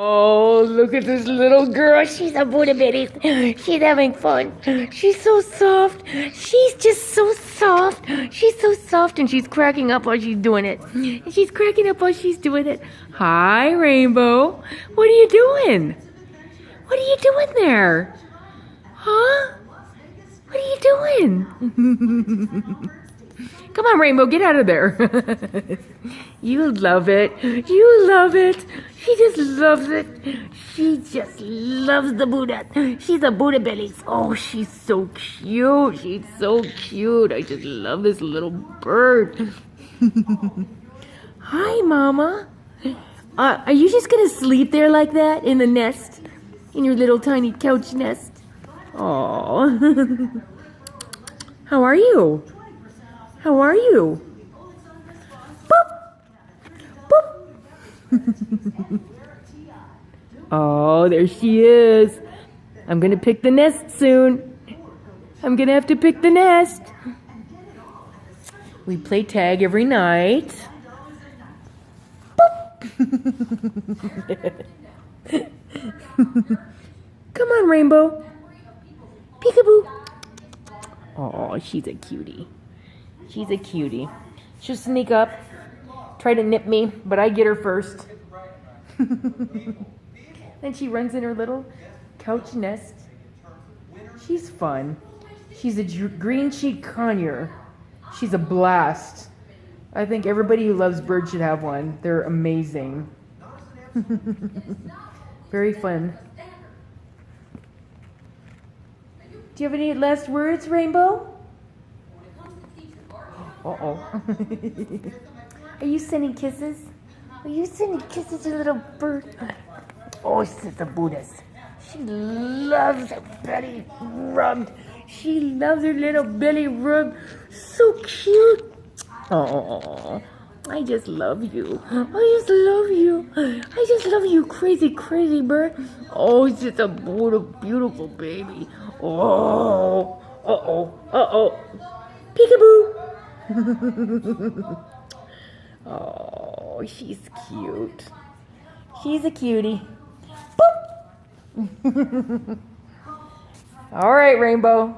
Oh, look at this little girl. She's a Buddha Betty. She's having fun. She's so soft. She's just so soft. She's so soft, and she's cracking up while she's doing it. She's cracking up while she's doing it. Hi, Rainbow. What are you doing? What are you doing there? Huh? What are you doing? Come on, Rainbow, get out of there. You love it. You love it. She just loves it. She just loves the Buddha. She's a Buddha Belly. Oh, she's so cute. She's so cute. I just love this little bird. Hi, Mama. Are you just going to sleep there like that in the nest? In your little tiny couch nest? Aww. How are you? How are you? Boop! Boop! Oh, there she is. I'm gonna pick the nest soon. I'm gonna have to pick the nest. We play tag every night. Boop! Come on, Rainbow. Peekaboo. Oh, she's a cutie. She's a cutie. She'll sneak up, try to nip me, but I get her first. Then she runs in her little couch nest. She's fun. She's a green cheek conure. She's a blast. I think everybody who loves birds should have one. They're amazing. Very fun. Do you have any last words, Rainbow? Uh-oh. Are you sending kisses? Are you sending kisses to little bird? Oh, she's the Buddhist. She loves her belly rubbed. She loves her little belly rubbed. So cute. Oh, I just love you. I just love you. I just love you, crazy, crazy bird. Oh, she's just a beautiful baby. Oh, uh-oh, uh-oh. Peekaboo. Oh, she's cute. She's a cutie. Boop. All right, Rainbow.